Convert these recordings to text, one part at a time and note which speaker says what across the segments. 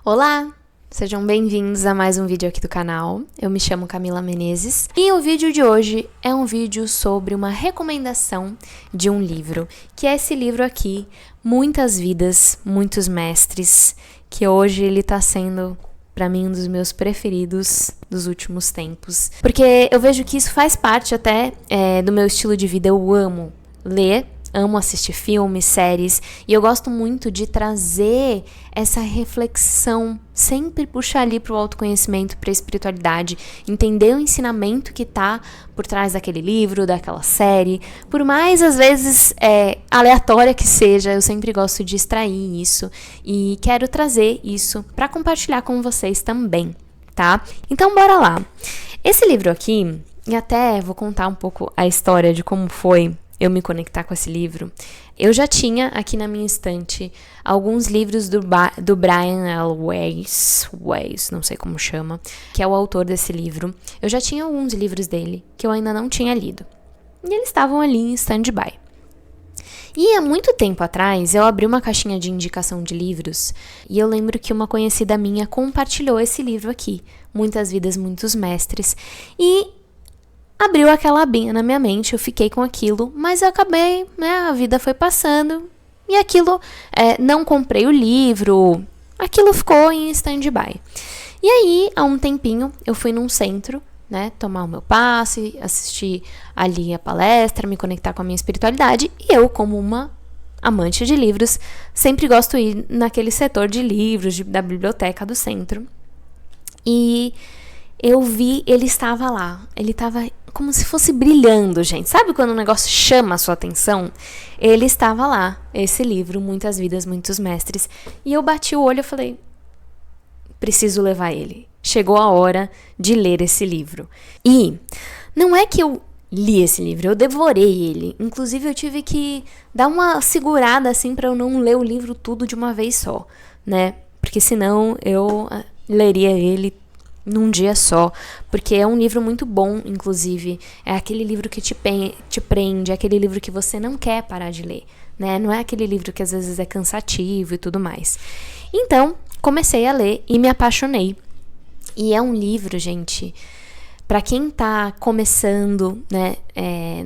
Speaker 1: Olá! Sejam bem-vindos a mais um vídeo aqui do canal. Eu me chamo Camila Menezes e o vídeo de hoje é um vídeo sobre uma recomendação de um livro, que é esse livro aqui, Muitas Vidas, Muitos Mestres, que hoje ele tá sendo, pra mim, um dos meus preferidos dos últimos tempos. Porque eu vejo que isso faz parte até do meu estilo de vida. Eu amo ler, amo assistir filmes, séries, e eu gosto muito de trazer essa reflexão, sempre puxar ali pro autoconhecimento, pra espiritualidade, entender o ensinamento que tá por trás daquele livro, daquela série, por mais às vezes aleatória que seja, eu sempre gosto de extrair isso e quero trazer isso pra compartilhar com vocês também, tá? Então bora lá. Esse livro aqui, e até vou contar um pouco a história de como foi eu me conectar com esse livro. Eu já tinha aqui na minha estante alguns livros do Brian L. Weiss, não sei como chama, que é o autor desse livro. Eu já tinha alguns livros dele que eu ainda não tinha lido. E eles estavam ali em stand-by. E há muito tempo atrás, eu abri uma caixinha de indicação de livros e eu lembro que uma conhecida minha compartilhou esse livro aqui, Muitas Vidas, Muitos Mestres, e abriu aquela abinha na minha mente, eu fiquei com aquilo, mas eu acabei, a vida foi passando, e aquilo, não comprei o livro, aquilo ficou em stand-by. E aí, há um tempinho, eu fui num centro, tomar o meu passe, assistir ali a palestra, me conectar com a minha espiritualidade, e eu, como uma amante de livros, sempre gosto de ir naquele setor de livros, da biblioteca do centro, e eu vi, ele estava lá, ele estava como se fosse brilhando, gente. Sabe quando um negócio chama a sua atenção? Ele estava lá, esse livro, Muitas Vidas, Muitos Mestres. E eu bati o olho e falei, preciso levar ele. Chegou a hora de ler esse livro. E não é que eu li esse livro, eu devorei ele. Inclusive eu tive que dar uma segurada assim para eu não ler o livro tudo de uma vez só, Porque senão eu leria ele num dia só, porque é um livro muito bom, inclusive, é aquele livro que te prende, é aquele livro que você não quer parar de ler, não é aquele livro que às vezes é cansativo e tudo mais. Então, comecei a ler e me apaixonei, e é um livro, gente, para quem tá começando,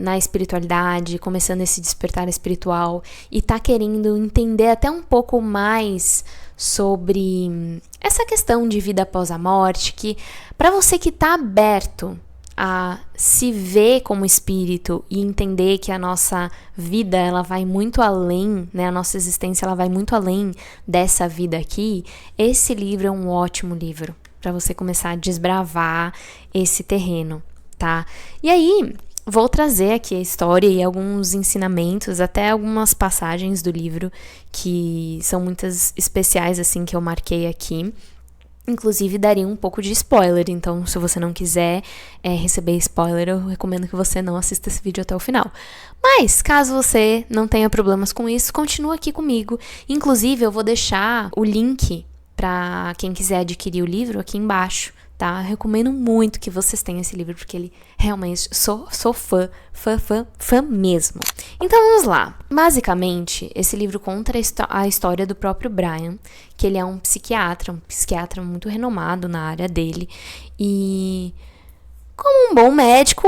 Speaker 1: na espiritualidade, começando esse despertar espiritual e tá querendo entender até um pouco mais sobre essa questão de vida após a morte, que para você que tá aberto a se ver como espírito e entender que a nossa vida ela vai muito além, a nossa existência ela vai muito além dessa vida aqui, esse livro é um ótimo livro para você começar a desbravar esse terreno, tá? E aí, vou trazer aqui a história e alguns ensinamentos, até algumas passagens do livro, que são muitas especiais, assim, que eu marquei aqui. Inclusive, daria um pouco de spoiler, então, se você não quiser receber spoiler, eu recomendo que você não assista esse vídeo até o final. Mas, caso você não tenha problemas com isso, continua aqui comigo. Inclusive, eu vou deixar o link para quem quiser adquirir o livro aqui embaixo, tá? Eu recomendo muito que vocês tenham esse livro, porque ele realmente, sou fã mesmo. Então vamos lá. Basicamente, esse livro conta a história do próprio Brian, que ele é um psiquiatra muito renomado na área dele, e como um bom médico,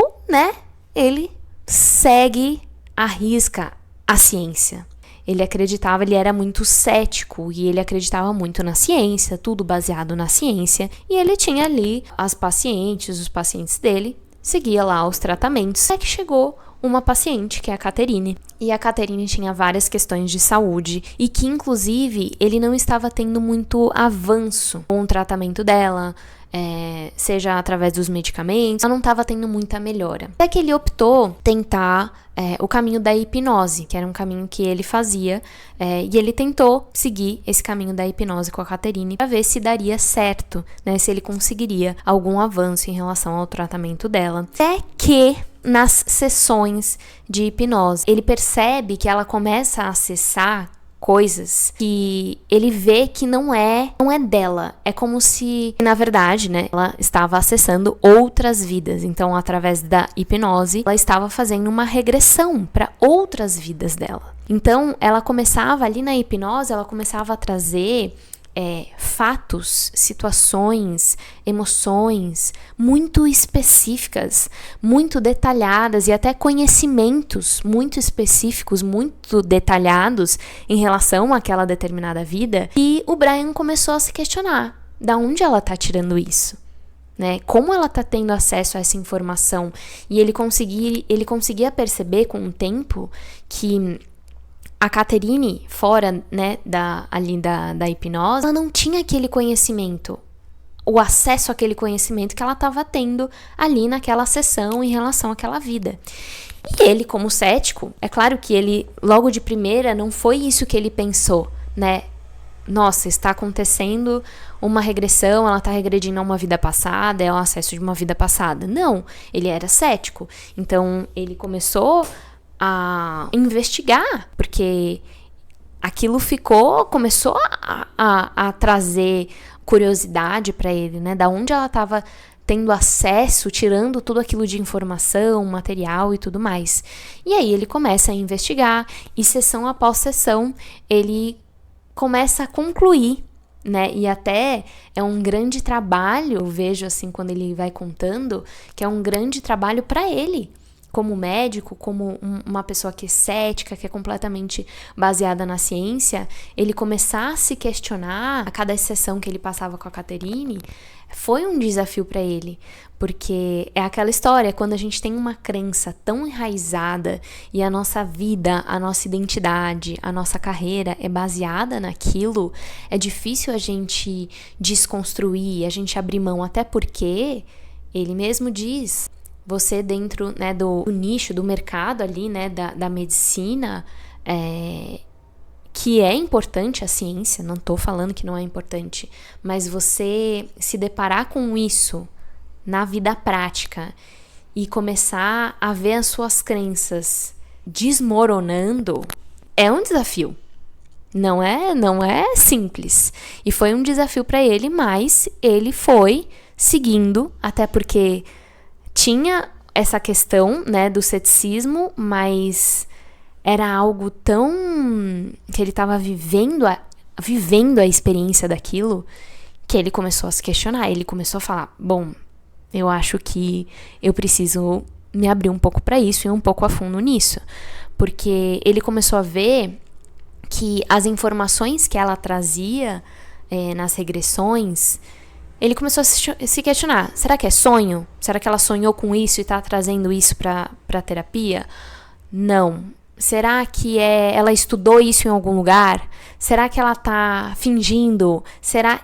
Speaker 1: ele segue à risca a ciência. Ele era muito cético e ele acreditava muito na ciência, tudo baseado na ciência. E ele tinha ali os pacientes dele, seguia lá os tratamentos. Até que chegou uma paciente, que é a Catherine. E a Catherine tinha várias questões de saúde e que, inclusive, ele não estava tendo muito avanço com o tratamento dela, seja através dos medicamentos, ela não estava tendo muita melhora. Até que ele optou tentar o caminho da hipnose, que era um caminho que ele fazia, e ele tentou seguir esse caminho da hipnose com a Catherine para ver se daria certo, se ele conseguiria algum avanço em relação ao tratamento dela. Até que nas sessões de hipnose, ele percebe que ela começa a acessar coisas que ele vê que não é dela. É como se, na verdade, ela estava acessando outras vidas. Então, através da hipnose, ela estava fazendo uma regressão para outras vidas dela. Então, ela começava ali na hipnose, ela começava a trazer fatos, situações, emoções muito específicas, muito detalhadas e até conhecimentos muito específicos, muito detalhados em relação àquela determinada vida. E o Brian começou a se questionar, da onde ela tá tirando isso? Né? Como ela tá tendo acesso a essa informação? E ele conseguia perceber com o tempo que a Catherine, fora, né, da hipnose, ela não tinha aquele conhecimento, o acesso àquele conhecimento que ela estava tendo ali naquela sessão em relação àquela vida. E ele, como cético, é claro que ele, logo de primeira, não foi isso que ele pensou, né? Nossa, está acontecendo uma regressão, ela está regredindo a uma vida passada, é o acesso de uma vida passada. Não, ele era cético. Então, ele começou a investigar, porque aquilo começou a trazer curiosidade para ele, né? Da onde ela estava tendo acesso, tirando tudo aquilo de informação, material e tudo mais. E aí ele começa a investigar e sessão após sessão ele começa a concluir, né? E até é um grande trabalho, eu vejo assim quando ele vai contando, que é um grande trabalho para ele, como médico, como uma pessoa que é cética, que é completamente baseada na ciência, ele começar a se questionar a cada sessão que ele passava com a Catherine, foi um desafio para ele, porque é aquela história, quando a gente tem uma crença tão enraizada e a nossa vida, a nossa identidade, a nossa carreira é baseada naquilo, é difícil a gente desconstruir, a gente abrir mão, até porque ele mesmo diz, você dentro, né, do nicho, do mercado ali, né, da medicina, que é importante a ciência, não estou falando que não é importante, mas você se deparar com isso na vida prática e começar a ver as suas crenças desmoronando, é um desafio. Não é simples. E foi um desafio para ele, mas ele foi seguindo, até porque tinha essa questão, né, do ceticismo, mas era algo tão que ele estava vivendo a experiência daquilo, que ele começou a se questionar. Ele começou a falar, bom, eu acho que eu preciso me abrir um pouco para isso e um pouco a fundo nisso, porque ele começou a ver que as informações que ela trazia nas regressões, ele começou a se questionar, será que é sonho? Será que ela sonhou com isso e está trazendo isso para a terapia? Não. Será que ela estudou isso em algum lugar? Será que ela está fingindo?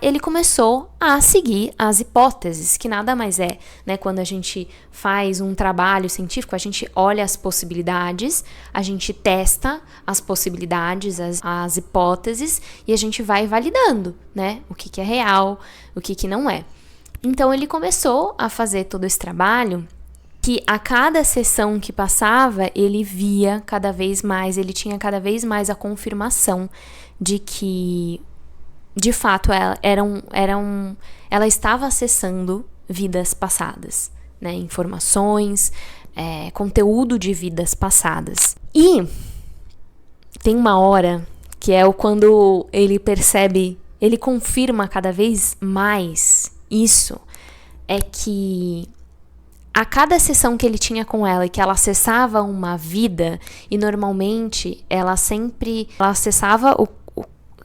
Speaker 1: Ele começou a seguir as hipóteses, que nada mais é, né? Quando a gente faz um trabalho científico, a gente olha as possibilidades, a gente testa as possibilidades, as hipóteses, e a gente vai validando, né? O que é real, o que não é. Então, ele começou a fazer todo esse trabalho, que a cada sessão que passava, ele via cada vez mais, ele tinha cada vez mais a confirmação de que, de fato, ela estava acessando vidas passadas, né? Informações, conteúdo de vidas passadas. E tem uma hora que é quando ele percebe, ele confirma cada vez mais isso, é que a cada sessão que ele tinha com ela e que ela acessava uma vida, e normalmente ela acessava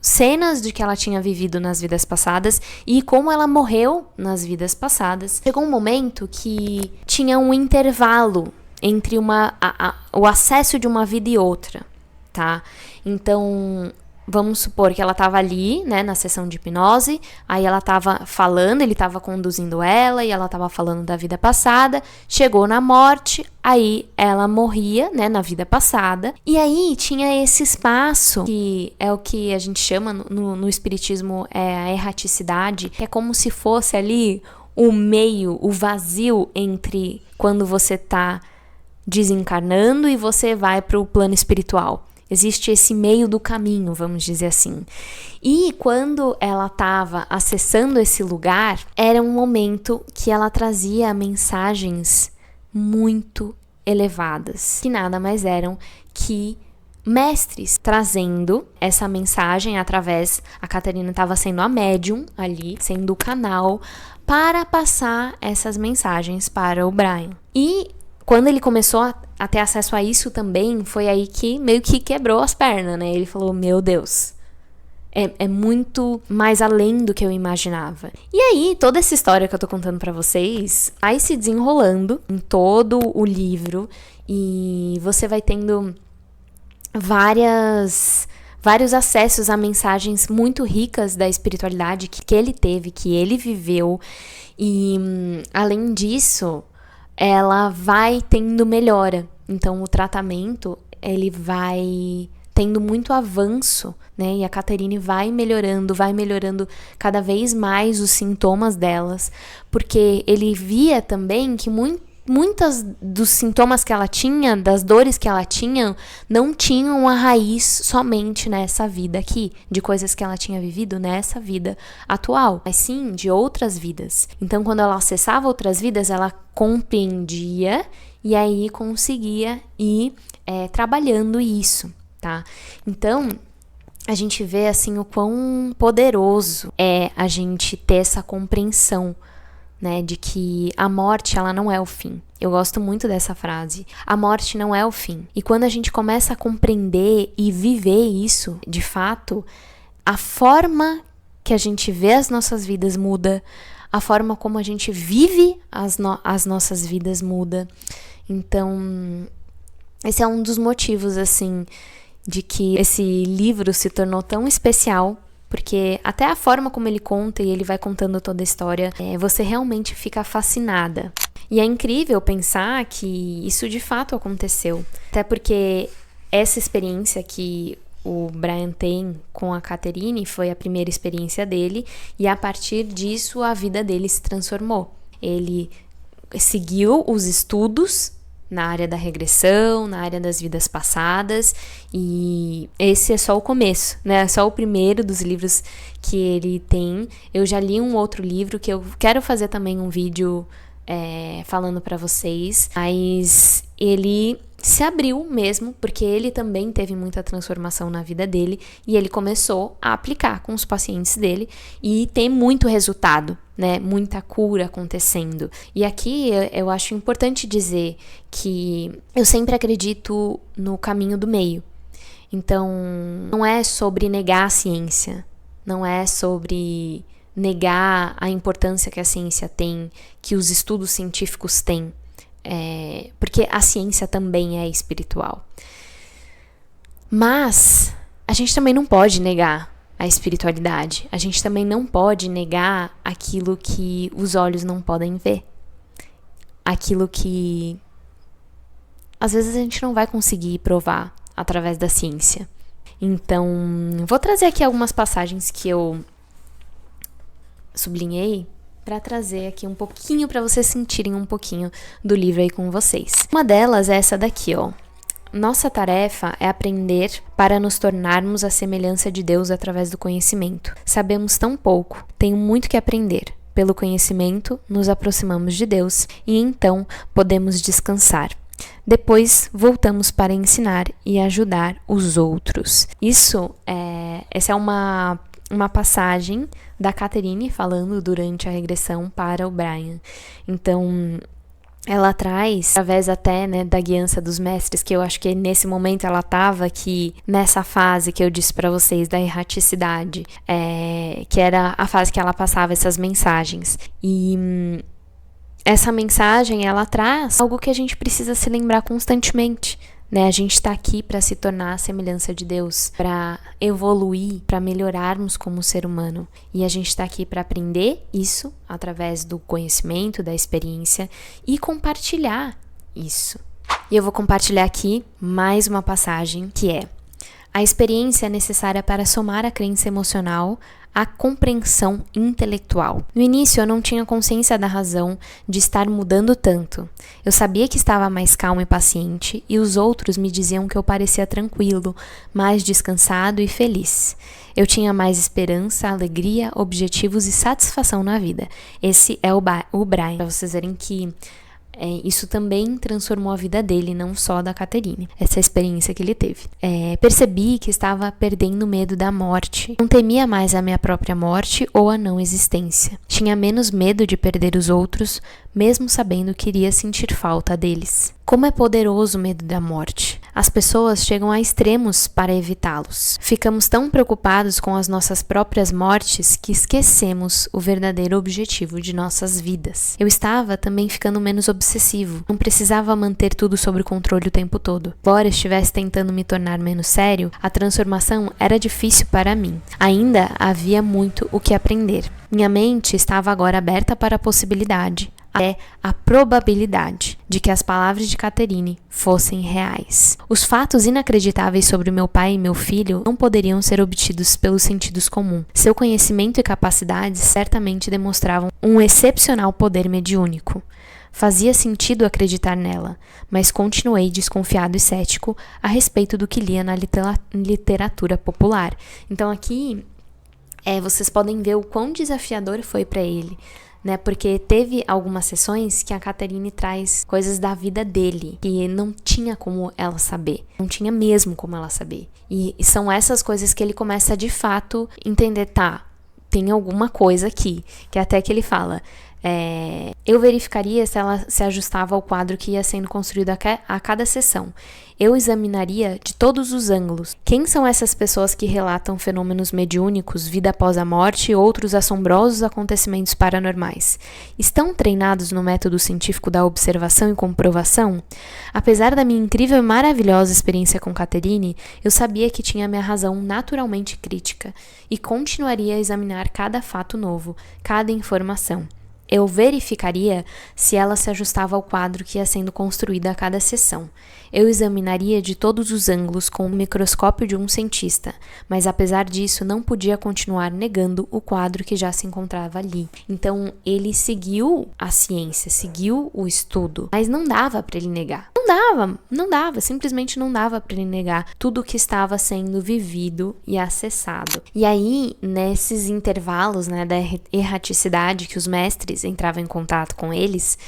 Speaker 1: cenas de que ela tinha vivido nas vidas passadas e como ela morreu nas vidas passadas. Chegou um momento que tinha um intervalo entre o acesso de uma vida e outra, tá? Então, vamos supor que ela estava ali, né, na sessão de hipnose, aí ela estava falando, ele estava conduzindo ela e ela estava falando da vida passada, chegou na morte, aí ela morria, né, na vida passada, e aí tinha esse espaço, que é o que a gente chama no espiritismo, a erraticidade, que é como se fosse ali o meio, o vazio entre quando você está desencarnando e você vai para o plano espiritual. Existe esse meio do caminho, vamos dizer assim. E quando ela estava acessando esse lugar, era um momento que ela trazia mensagens muito elevadas, que nada mais eram que mestres trazendo essa mensagem através... A Catarina estava sendo a médium ali, sendo o canal para passar essas mensagens para o Brian. E quando ele começou a ter acesso a isso também, foi aí que meio que quebrou as pernas, né? Ele falou, meu Deus, é muito mais além do que eu imaginava. E aí, toda essa história que eu tô contando pra vocês vai se desenrolando em todo o livro e você vai tendo vários acessos a mensagens muito ricas da espiritualidade que ele teve, que ele viveu. E, além disso, ela vai tendo melhora. Então, o tratamento, ele vai tendo muito avanço, né? E a Catherine vai melhorando cada vez mais os sintomas delas, porque ele via também que muitas dos sintomas que ela tinha, das dores que ela tinha, não tinham a raiz somente nessa vida aqui, de coisas que ela tinha vivido nessa vida atual, mas sim de outras vidas. Então, quando ela acessava outras vidas, ela compreendia e aí conseguia ir trabalhando isso, tá? Então, a gente vê assim o quão poderoso é a gente ter essa compreensão, né, de que a morte, ela não é o fim. Eu gosto muito dessa frase. A morte não é o fim. E quando a gente começa a compreender e viver isso, de fato, a forma que a gente vê as nossas vidas muda, a forma como a gente vive as nossas vidas muda. Então, esse é um dos motivos, assim, de que esse livro se tornou tão especial, porque até a forma como ele conta e ele vai contando toda a história, você realmente fica fascinada. E é incrível pensar que isso de fato aconteceu. Até porque essa experiência que o Brian tem com a Catherine foi a primeira experiência dele, e a partir disso a vida dele se transformou. Ele seguiu os estudos na área da regressão, na área das vidas passadas, e esse é só o começo, né? É só o primeiro dos livros que ele tem. Eu já li um outro livro que eu quero fazer também um vídeo falando pra vocês, mas ele se abriu mesmo, porque ele também teve muita transformação na vida dele, e ele começou a aplicar com os pacientes dele, e tem muito resultado, né? Muita cura acontecendo. E aqui eu acho importante dizer que eu sempre acredito no caminho do meio. Então, não é sobre negar a ciência, não é sobre negar a importância que a ciência tem, que os estudos científicos têm. Porque a ciência também é espiritual. Mas a gente também não pode negar a espiritualidade. A gente também não pode negar aquilo que os olhos não podem ver. Aquilo que às vezes a gente não vai conseguir provar através da ciência. Então, vou trazer aqui algumas passagens que eu sublinhei para trazer aqui um pouquinho, para vocês sentirem um pouquinho do livro aí com vocês. Uma delas é essa daqui, ó. Nossa tarefa é aprender para nos tornarmos a semelhança de Deus através do conhecimento. Sabemos tão pouco, tenho muito que aprender. Pelo conhecimento, nos aproximamos de Deus e então podemos descansar. Depois, voltamos para ensinar e ajudar os outros. Essa é uma passagem da Catherine falando durante a regressão para o Brian. Então, ela traz, através até, né, da guiança dos mestres, que eu acho que nesse momento ela estava aqui nessa fase que eu disse para vocês da erraticidade, que era a fase que ela passava essas mensagens. E essa mensagem, ela traz algo que a gente precisa se lembrar constantemente, né? A gente está aqui para se tornar a semelhança de Deus, para evoluir, para melhorarmos como ser humano. E a gente está aqui para aprender isso através do conhecimento, da experiência e compartilhar isso. E eu vou compartilhar aqui mais uma passagem que é: a experiência é necessária para somar a crença emocional à compreensão intelectual. No início, eu não tinha consciência da razão de estar mudando tanto. Eu sabia que estava mais calmo e paciente, e os outros me diziam que eu parecia tranquilo, mais descansado e feliz. Eu tinha mais esperança, alegria, objetivos e satisfação na vida. Esse é o Brian. Para vocês verem que isso também transformou a vida dele, não só da Catherine, essa experiência que ele teve. Percebi que estava perdendo medo da morte. Não temia mais a minha própria morte ou a não existência. Tinha menos medo de perder os outros, mesmo sabendo que iria sentir falta deles. Como é poderoso o medo da morte. As pessoas chegam a extremos para evitá-los. Ficamos tão preocupados com as nossas próprias mortes que esquecemos o verdadeiro objetivo de nossas vidas. Eu estava também ficando menos obsessivo. Não precisava manter tudo sob controle o tempo todo. Embora estivesse tentando me tornar menos sério, a transformação era difícil para mim. Ainda havia muito o que aprender. Minha mente estava agora aberta para a possibilidade, até a probabilidade de que as palavras de Catherine fossem reais. Os fatos inacreditáveis sobre meu pai e meu filho não poderiam ser obtidos pelos sentidos comuns. Seu conhecimento e capacidades certamente demonstravam um excepcional poder mediúnico. Fazia sentido acreditar nela, mas continuei desconfiado e cético a respeito do que lia na literatura popular. Então aqui vocês podem ver o quão desafiador foi para ele, né? Porque teve algumas sessões que a Catherine traz coisas da vida dele que não tinha como ela saber, não tinha mesmo como ela saber. E são essas coisas que ele começa de fato entender, tem alguma coisa aqui, que até que ele fala, eu verificaria se ela se ajustava ao quadro que ia sendo construído a cada sessão. Eu examinaria de todos os ângulos. Quem são essas pessoas que relatam fenômenos mediúnicos, vida após a morte e outros assombrosos acontecimentos paranormais? Estão treinados no método científico da observação e comprovação? Apesar da minha incrível e maravilhosa experiência com Catherine, eu sabia que tinha minha razão naturalmente crítica e continuaria a examinar cada fato novo, cada informação. Eu verificaria se ela se ajustava ao quadro que ia sendo construído a cada sessão. Eu examinaria de todos os ângulos com o microscópio de um cientista, mas apesar disso não podia continuar negando o quadro que já se encontrava ali. Então ele seguiu a ciência, seguiu o estudo, mas não dava para ele negar. Não dava, simplesmente não dava para ele negar tudo o que estava sendo vivido e acessado. E aí, nesses intervalos, da erraticidade que os mestres entravam em contato com eles,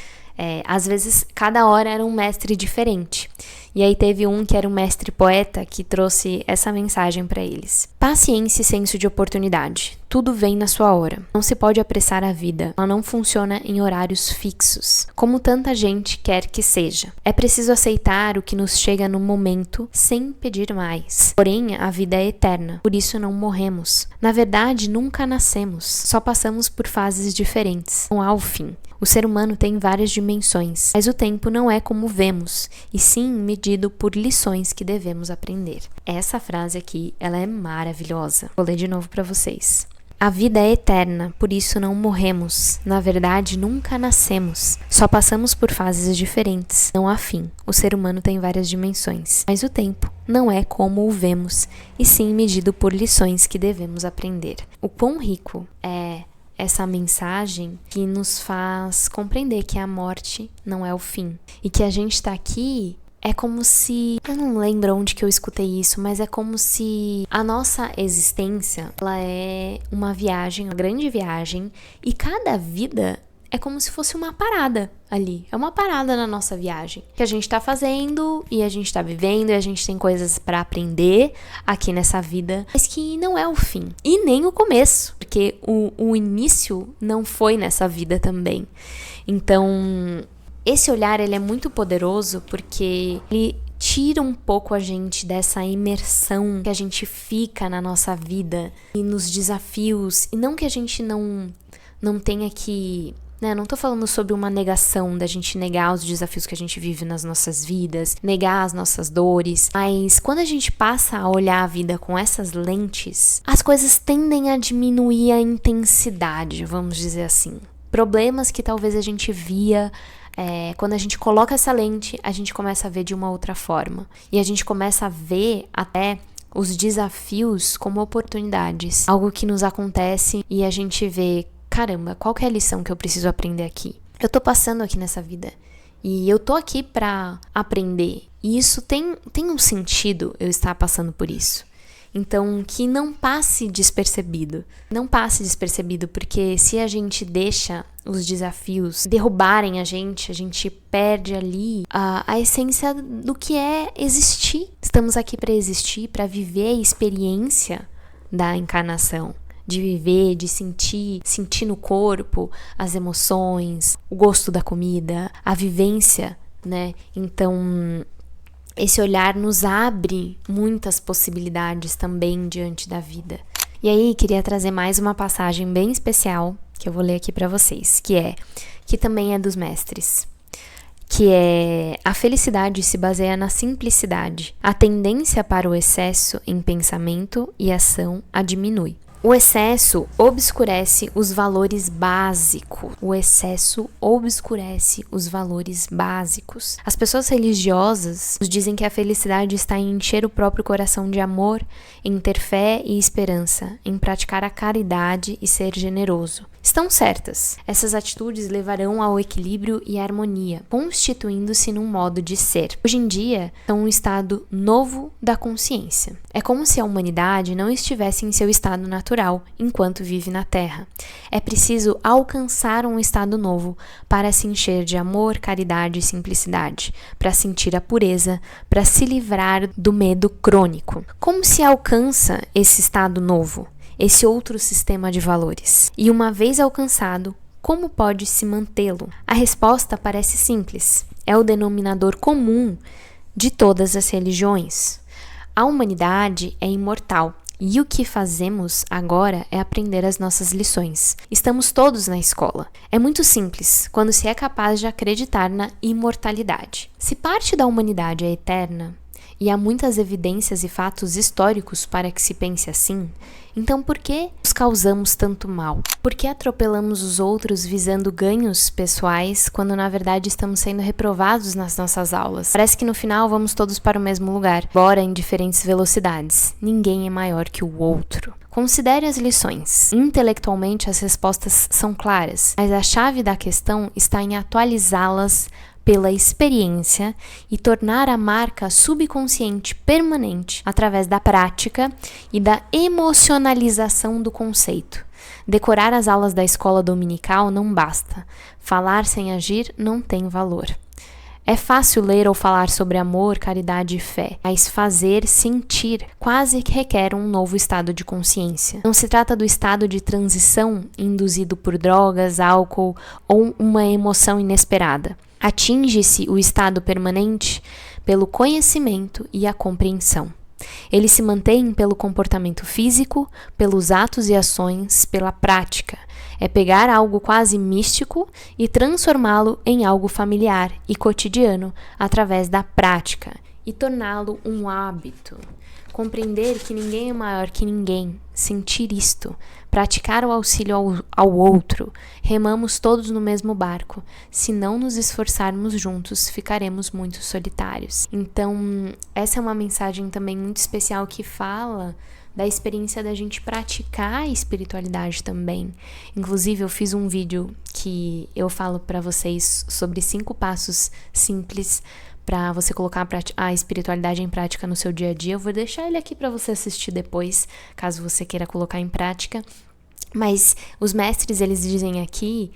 Speaker 1: às vezes cada hora era um mestre diferente. E aí teve um que era um mestre poeta que trouxe essa mensagem para eles. Paciência e senso de oportunidade. Tudo vem na sua hora. Não se pode apressar a vida. Ela não funciona em horários fixos, como tanta gente quer que seja. É preciso aceitar o que nos chega no momento sem pedir mais. Porém, a vida é eterna. Por isso não morremos. Na verdade, nunca nascemos. Só passamos por fases diferentes. Não há o fim. O ser humano tem várias dimensões, mas o tempo não é como vemos, e sim medido por lições que devemos aprender. Essa frase aqui, ela é maravilhosa. Vou ler de novo para vocês. A vida é eterna, por isso não morremos. Na verdade, nunca nascemos. Só passamos por fases diferentes. Não há fim. O ser humano tem várias dimensões, mas o tempo não é como o vemos, e sim medido por lições que devemos aprender. O quão rico é essa mensagem que nos faz compreender que a morte não é o fim. E que a gente está aqui é como se... Eu não lembro onde que eu escutei isso, mas é como se a nossa existência, ela é uma viagem, uma grande viagem, e cada vida é como se fosse uma parada ali. É uma parada na nossa viagem que a gente tá fazendo e a gente tá vivendo e a gente tem coisas pra aprender aqui nessa vida, mas que não é o fim e nem o começo, porque o início não foi nessa vida também. Então, esse olhar, ele é muito poderoso porque ele tira um pouco a gente dessa imersão que a gente fica na nossa vida e nos desafios, e não que a gente não tenha que... Não tô falando sobre uma negação da gente negar os desafios que a gente vive nas nossas vidas, negar as nossas dores, mas quando a gente passa a olhar a vida com essas lentes, as coisas tendem a diminuir a intensidade, vamos dizer assim. Problemas que talvez a gente via, quando a gente coloca essa lente, a gente começa a ver de uma outra forma. E a gente começa a ver até os desafios como oportunidades, algo que nos acontece e a gente vê, caramba, qual que é a lição que eu preciso aprender aqui? Eu tô passando aqui nessa vida e eu tô aqui pra aprender. E isso tem um sentido, eu estar passando por isso. Então, que não passe despercebido. Não passe despercebido, porque se a gente deixa os desafios derrubarem a gente perde ali a essência do que é existir. Estamos aqui para existir, para viver a experiência da encarnação. De viver, de sentir no corpo as emoções, o gosto da comida, a vivência, né? Então, esse olhar nos abre muitas possibilidades também diante da vida. E aí, queria trazer mais uma passagem bem especial, que eu vou ler aqui para vocês, que também é dos mestres. Que é: a felicidade se baseia na simplicidade. A tendência para o excesso em pensamento e ação a diminui. O excesso obscurece os valores básicos. O excesso obscurece os valores básicos. As pessoas religiosas nos dizem que a felicidade está em encher o próprio coração de amor, em ter fé e esperança, em praticar a caridade e ser generoso. Estão certas. Essas atitudes levarão ao equilíbrio e harmonia, constituindo-se num modo de ser. Hoje em dia, são um estado novo da consciência. É como se a humanidade não estivesse em seu estado natural enquanto vive na Terra. É preciso alcançar um estado novo para se encher de amor, caridade e simplicidade, para sentir a pureza, para se livrar do medo crônico. Como se alcança esse estado novo? Esse outro sistema de valores. E uma vez alcançado, como pode-se mantê-lo? A resposta parece simples. É o denominador comum de todas as religiões. A humanidade é imortal. E o que fazemos agora é aprender as nossas lições. Estamos todos na escola. É muito simples quando se é capaz de acreditar na imortalidade. Se parte da humanidade é eterna, e há muitas evidências e fatos históricos para que se pense assim, então por que nos causamos tanto mal? Por que atropelamos os outros visando ganhos pessoais quando na verdade estamos sendo reprovados nas nossas aulas? Parece que no final vamos todos para o mesmo lugar, embora em diferentes velocidades. Ninguém é maior que o outro. Considere as lições. Intelectualmente as respostas são claras, mas a chave da questão está em atualizá-las pela experiência e tornar a marca subconsciente permanente através da prática e da emocionalização do conceito. Decorar as aulas da escola dominical não basta. Falar sem agir não tem valor. É fácil ler ou falar sobre amor, caridade e fé, mas fazer, sentir, quase que requer um novo estado de consciência. Não se trata do estado de transição induzido por drogas, álcool ou uma emoção inesperada. Atinge-se o estado permanente pelo conhecimento e a compreensão. Ele se mantém pelo comportamento físico, pelos atos e ações, pela prática. É pegar algo quase místico e transformá-lo em algo familiar e cotidiano através da prática e torná-lo um hábito. Compreender que ninguém é maior que ninguém, sentir isto, praticar o auxílio ao outro, remamos todos no mesmo barco. Se não nos esforçarmos juntos, ficaremos muito solitários. Então, essa é uma mensagem também muito especial que fala da experiência da gente praticar a espiritualidade também. Inclusive, eu fiz um vídeo que eu falo para vocês sobre 5 passos simples para você colocar a espiritualidade em prática no seu dia a dia. Eu vou deixar ele aqui para você assistir depois, caso você queira colocar em prática. Mas os mestres, eles dizem aqui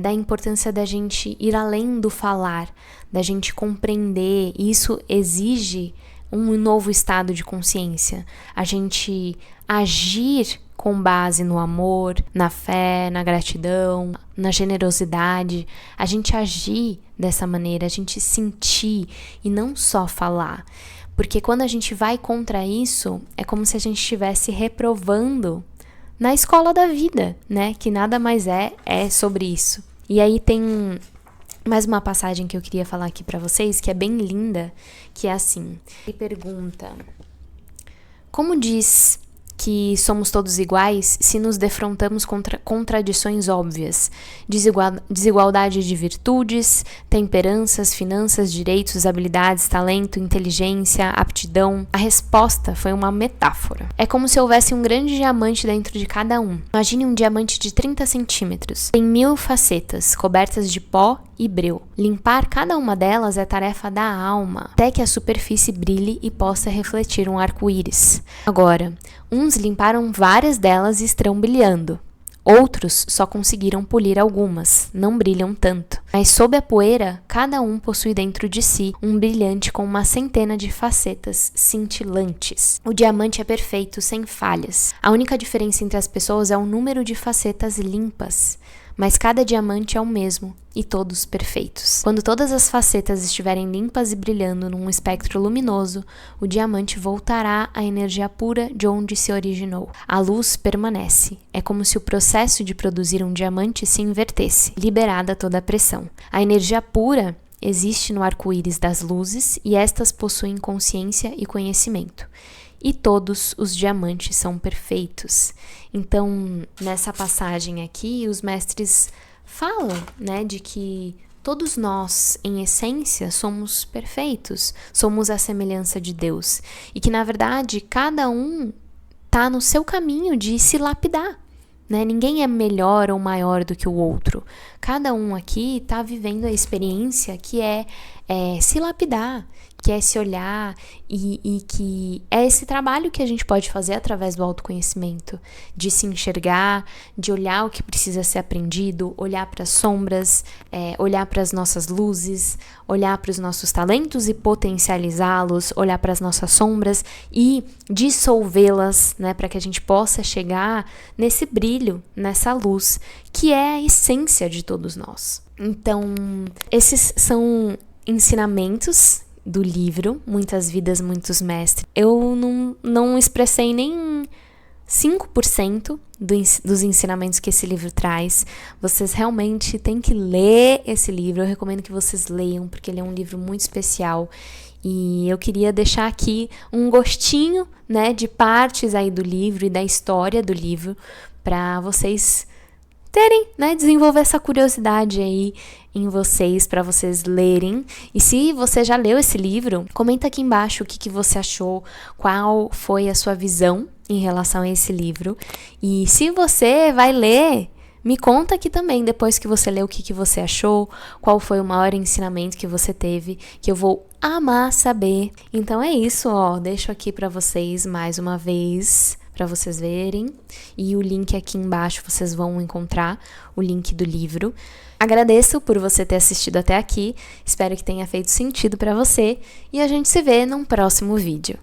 Speaker 1: da importância da gente ir além do falar, da gente compreender. Isso exige um novo estado de consciência. A gente agir com base no amor, na fé, na gratidão, na generosidade. A gente agir dessa maneira, a gente sentir e não só falar. Porque quando a gente vai contra isso, é como se a gente estivesse reprovando na escola da vida, né? Que nada mais é sobre isso. E aí tem mais uma passagem que eu queria falar aqui pra vocês, que é bem linda, que é assim. Ele pergunta: como diz que somos todos iguais se nos defrontamos contra contradições óbvias, desigualdade de virtudes, temperanças, finanças, direitos, habilidades, talento, inteligência, aptidão? A resposta foi uma metáfora. É como se houvesse um grande diamante dentro de cada um. Imagine um diamante de 30 centímetros. Tem 1000 facetas, cobertas de pó e breu. Limpar cada uma delas é tarefa da alma, até que a superfície brilhe e possa refletir um arco-íris. Agora, uns limparam várias delas e estão brilhando. Outros só conseguiram polir algumas, não brilham tanto. Mas sob a poeira, cada um possui dentro de si um brilhante com uma centena de facetas cintilantes. O diamante é perfeito, sem falhas. A única diferença entre as pessoas é o número de facetas limpas. Mas cada diamante é o mesmo, e todos perfeitos. Quando todas as facetas estiverem limpas e brilhando num espectro luminoso, o diamante voltará à energia pura de onde se originou. A luz permanece. É como se o processo de produzir um diamante se invertesse, liberada toda a pressão. A energia pura existe no arco-íris das luzes e estas possuem consciência e conhecimento. E todos os diamantes são perfeitos. Então, nessa passagem aqui, os mestres falam, né, de que todos nós, em essência, somos perfeitos, somos a semelhança de Deus. E que, na verdade, cada um está no seu caminho de se lapidar. Né? Ninguém é melhor ou maior do que o outro. Cada um aqui está vivendo a experiência que é se lapidar, que é se olhar e que é esse trabalho que a gente pode fazer através do autoconhecimento, de se enxergar, de olhar o que precisa ser aprendido, olhar para as sombras, olhar para as nossas luzes, olhar para os nossos talentos e potencializá-los, olhar para as nossas sombras e dissolvê-las, né, para que a gente possa chegar nesse brilho, nessa luz, que é a essência de todos nós. Então, esses são ensinamentos do livro, Muitas Vidas, Muitos Mestres. Eu não expressei nem 5% dos ensinamentos que esse livro traz. Vocês realmente têm que ler esse livro. Eu recomendo que vocês leiam, porque ele é um livro muito especial. E eu queria deixar aqui um gostinho, né, de partes aí do livro e da história do livro, para vocês terem, né, desenvolver essa curiosidade aí em vocês, para vocês lerem. E se você já leu esse livro, comenta aqui embaixo o que você achou, qual foi a sua visão em relação a esse livro. E se você vai ler, me conta aqui também, depois que você leu, o que você achou, qual foi o maior ensinamento que você teve, que eu vou amar saber. Então é isso, ó, deixo aqui para vocês mais uma vez, para vocês verem, e o link aqui embaixo vocês vão encontrar o link do livro. Agradeço por você ter assistido até aqui, espero que tenha feito sentido para você, e a gente se vê num próximo vídeo.